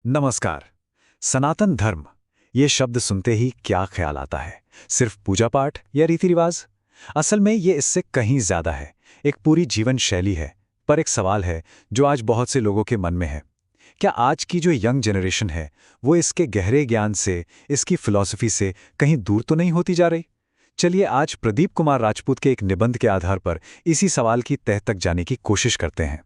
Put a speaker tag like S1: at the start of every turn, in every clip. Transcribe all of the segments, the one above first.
S1: नमस्कार। सनातन धर्म ये शब्द सुनते ही क्या ख्याल आता है? सिर्फ पूजा पाठ या रीति रिवाज? असल में ये इससे कहीं ज्यादा है। एक पूरी जीवन शैली है। पर एक सवाल है जो आज बहुत से लोगों के मन में है। क्या आज की जो यंग जनरेशन है वो इसके गहरे ज्ञान से, इसकी फिलॉसफी से कहीं दूर तो नहीं होती जा रही? चलिए आज प्रदीप कुमार राजपूत के एक निबंध के आधार पर इसी सवाल की तह तक जाने की कोशिश करते हैं।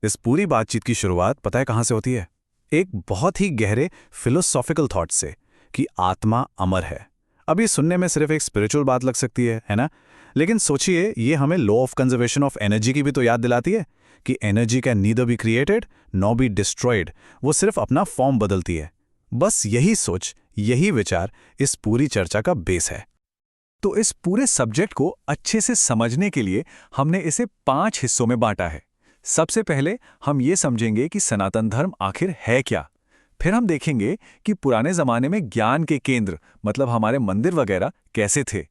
S2: इस पूरी बातचीत की शुरुआत पता है कहाँ से होती है? एक बहुत ही गहरे फिलोसॉफिकल थॉट से कि आत्मा अमर है। अब ये सुनने में सिर्फ एक स्पिरिचुअल बात लग सकती है ना? लेकिन सोचिए, ये हमें law of conservation of energy की भी तो याद दिलाती है कि energy can neither be created नॉ बी डिस्ट्रॉयड। वो सिर्फ अपना फॉर्म बदलती है। बस यही सोच, यही विचार इस पूरी चर्चा का बेस है।
S1: तो इस पूरे सब्जेक्ट को अच्छे से समझने के लिए हमने इसे 5 हिस्सों में बांटा है। सबसे पहले हम ये समझेंगे कि सनातन धर्म आखिर है क्या। फिर हम देखेंगे कि पुराने जमाने में ज्ञान के केंद्र मतलब हमारे मंदिर वगैरह कैसे थे।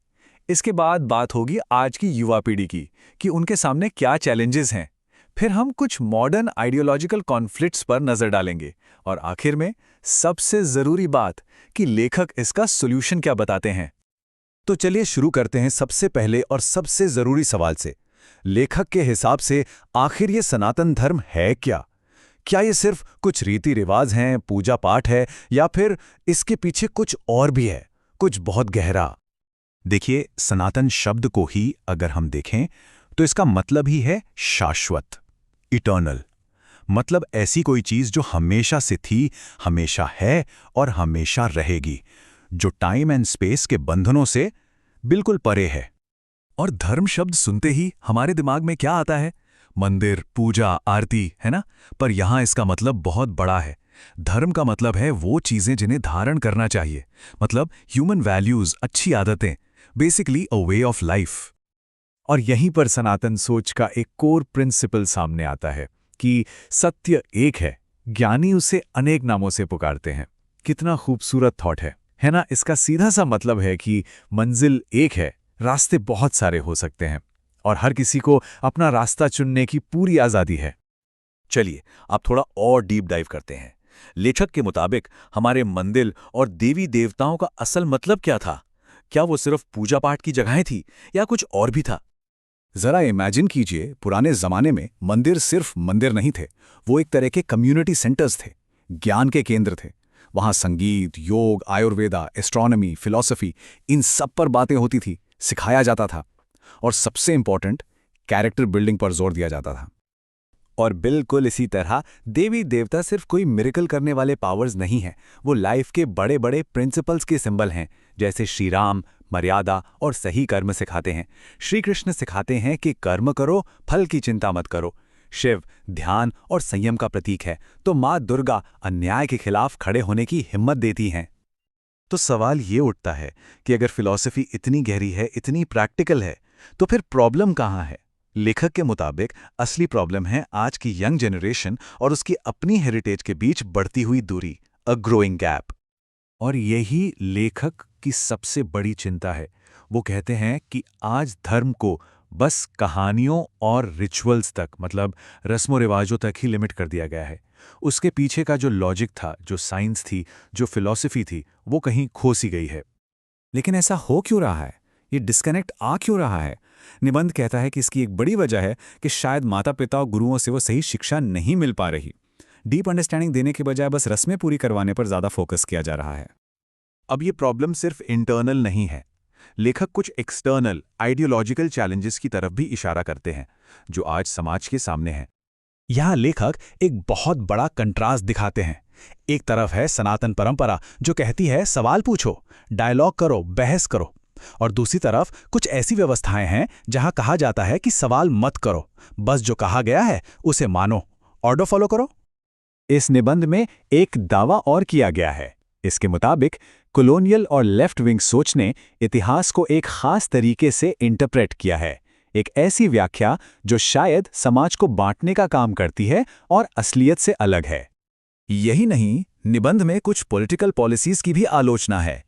S1: इसके बाद बात होगी आज की युवा पीढ़ी की कि उनके सामने क्या चैलेंजेस हैं। फिर हम कुछ मॉडर्न आइडियोलॉजिकल कॉन्फ्लिक्ट्स पर नजर डालेंगे और आखिर में सबसे जरूरी बात कि लेखक इसका सोल्यूशन क्या बताते हैं।
S2: तो चलिए शुरू करते हैं सबसे पहले और सबसे जरूरी सवाल से। लेखक के हिसाब से आखिर ये सनातन धर्म है क्या? क्या ये सिर्फ कुछ रीति रिवाज हैं, पूजा पाठ है, या फिर इसके पीछे कुछ और भी है, कुछ बहुत गहरा? देखिए, सनातन शब्द को ही अगर हम देखें तो इसका मतलब ही है शाश्वत, इटर्नल। मतलब ऐसी कोई चीज जो हमेशा से थी, हमेशा है और हमेशा रहेगी, जो टाइम एंड स्पेस के बंधनों से बिल्कुल परे है।
S1: और धर्म शब्द सुनते ही हमारे दिमाग में क्या आता है? मंदिर, पूजा, आरती, है ना? पर यहां इसका मतलब बहुत बड़ा है। धर्म का मतलब है वो चीजें जिन्हें धारण करना चाहिए, मतलब ह्यूमन वैल्यूज, अच्छी आदतें, basically a way of life. और यहीं पर सनातन सोच का एक कोर प्रिंसिपल सामने आता है कि सत्य एक है, ज्ञानी उसे अनेक नामों से पुकारते हैं। कितना खूबसूरत थॉट है ना? इसका सीधा सा मतलब है कि मंजिल एक है, रास्ते बहुत सारे हो सकते हैं और हर किसी को अपना रास्ता चुनने की पूरी आजादी है।
S2: चलिए अब थोड़ा और डीप डाइव करते हैं। लेखक के मुताबिक हमारे मंदिर और देवी देवताओं का असल मतलब क्या था? क्या वो सिर्फ पूजा पाठ की जगहें थी या कुछ और भी था?
S1: जरा इमेजिन कीजिए, पुराने जमाने में मंदिर सिर्फ मंदिर नहीं थे, वो एक तरह के कम्युनिटी सेंटर्स थे, ज्ञान के केंद्र थे। वहां संगीत, योग, आयुर्वेदा, एस्ट्रोनॉमी, फिलॉसफी, इन सब पर बातें होती थी, सिखाया जाता था। और सबसे इंपॉर्टेंट, कैरेक्टर बिल्डिंग पर जोर दिया जाता था।
S2: और बिल्कुल इसी तरह देवी देवता सिर्फ कोई मिरेकल करने वाले पावर्स नहीं हैं, वो लाइफ के बड़े बड़े प्रिंसिपल्स के सिंबल हैं। जैसे श्री राम मर्यादा और सही कर्म सिखाते हैं, श्री कृष्ण सिखाते हैं कि कर्म करो, फल की चिंता मत करो, शिव ध्यान और संयम का प्रतीक है, तो माँ दुर्गा अन्याय के खिलाफ खड़े होने की हिम्मत देती हैं। तो सवाल ये उठता है कि अगर फिलॉसफी इतनी गहरी है, इतनी प्रैक्टिकल है, तो फिर प्रॉब्लम कहाँ है? लेखक के मुताबिक असली प्रॉब्लम है आज की यंग जनरेशन और उसकी अपनी हेरिटेज के बीच बढ़ती हुई दूरी, अ ग्रोइंग गैप। और यही लेखक की सबसे बड़ी चिंता है। वो कहते हैं कि आज धर्म को बस कहानियों और रिचुअल्स तक, मतलब रस्मों रिवाजों तक ही लिमिट कर दिया गया है। उसके पीछे का जो लॉजिक था, जो साइंस थी, जो फिलॉसफी थी, वो कहीं खो सी गई है। लेकिन ऐसा हो क्यों रहा है? ये डिस्कनेक्ट आ क्यों रहा है? निबंध कहता है कि इसकी एक बड़ी वजह है कि शायद माता पिता और गुरुओं से वो सही शिक्षा नहीं मिल पा रही। डीप अंडरस्टैंडिंग देने के बजाय बस रस्में पूरी करवाने पर ज़्यादा फोकस किया जा रहा है।
S1: अब ये प्रॉब्लम सिर्फ इंटरनल नहीं है। लेखक कुछ एक्सटर्नल आइडियोलॉजिकल चैलेंजेस की तरफ भी इशारा करते हैं जो आज समाज के सामने हैं।
S2: यहाँ लेखक एक बहुत बड़ा कंट्रास्ट दिखाते हैं। एक तरफ है सनातन परंपरा जो कहती है सवाल पूछो, डायलॉग करो, बहस करो, और दूसरी तरफ कुछ ऐसी व्यवस्थाएं हैं जहां कहा जाता है कि सवाल मत करो, बस जो कहा गया है उसे मानो, ऑर्डर फॉलो करो।
S1: इस निबंध में एक दावा और किया गया है। इसके मुताबिक कॉलोनियल और लेफ्ट विंग सोच ने इतिहास को एक खास तरीके से इंटरप्रेट किया है, एक ऐसी व्याख्या जो शायद समाज को बांटने का काम करती है और असलियत से अलग है।
S2: यही नहीं, निबंध में कुछ पॉलिटिकल पॉलिसीज की भी आलोचना है।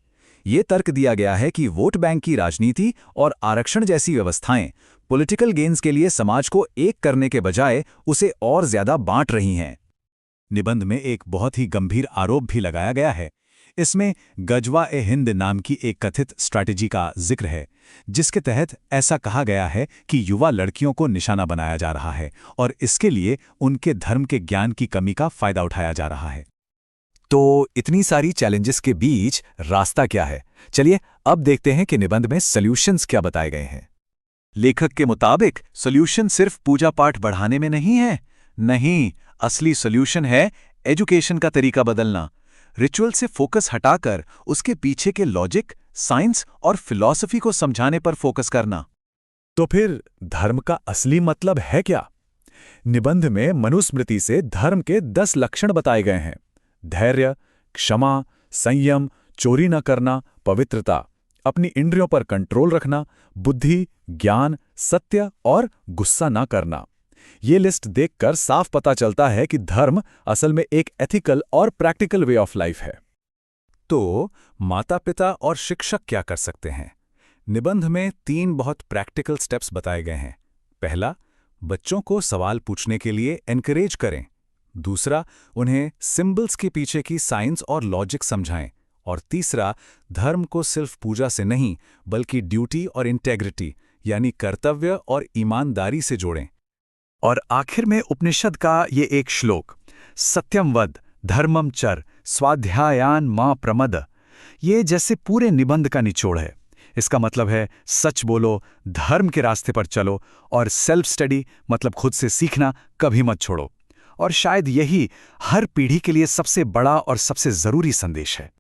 S2: ये तर्क दिया गया है कि वोट बैंक की राजनीति और आरक्षण जैसी व्यवस्थाएं पॉलिटिकल गेन्स के लिए समाज को एक करने के बजाय उसे और ज्यादा बांट रही हैं। निबंध में एक बहुत ही गंभीर आरोप भी लगाया गया है। इसमें गजवा-ए-हिंद नाम की एक कथित स्ट्रैटेजी का जिक्र है, जिसके तहत ऐसा कहा गया है कि युवा लड़कियों को निशाना बनाया जा रहा है और इसके लिए उनके धर्म के ज्ञान की कमी का फायदा उठाया जा रहा है। तो इतनी सारी चैलेंजेस के बीच रास्ता क्या है? चलिए अब देखते हैं कि निबंध में सॉल्यूशंस क्या बताए गए हैं। लेखक के मुताबिक सॉल्यूशन सिर्फ पूजा पाठ बढ़ाने में नहीं है। नहीं, असली सॉल्यूशन है एजुकेशन का तरीका बदलना। रिचुअल से फोकस हटाकर उसके पीछे के लॉजिक, साइंस और फिलॉसफी को समझाने पर फोकस करना। तो फिर धर्म का असली मतलब है क्या? निबंध में मनुस्मृति से धर्म के 10 लक्षण बताए गए हैं। धैर्य, क्षमा, संयम, चोरी न करना, पवित्रता, अपनी इंद्रियों पर कंट्रोल रखना, बुद्धि, ज्ञान, सत्य और गुस्सा न करना। ये लिस्ट देखकर साफ पता चलता है कि धर्म असल में एक एथिकल और प्रैक्टिकल वे ऑफ लाइफ है। तो माता-पिता और शिक्षक क्या कर सकते हैं? निबंध में 3 बहुत प्रैक्टिकल स्टेप्स बताए गए हैं। पहला, बच्चों को सवाल पूछने के लिए एनकरेज करें। दूसरा, उन्हें सिंबल्स के पीछे की साइंस और लॉजिक समझाएं। और तीसरा, धर्म को सिर्फ पूजा से नहीं बल्कि ड्यूटी और इंटेग्रिटी यानी कर्तव्य और ईमानदारी से जोड़ें। और आखिर में उपनिषद का ये एक श्लोक, सत्यम वद धर्मम चर स्वाध्यायान मा प्रमद, ये जैसे पूरे निबंध का निचोड़ है। इसका मतलब है सच बोलो, धर्म के रास्ते पर चलो और सेल्फ स्टडी मतलब खुद से सीखना कभी मत छोड़ो। और शायद यही हर पीढ़ी के लिए सबसे बड़ा और सबसे जरूरी संदेश है।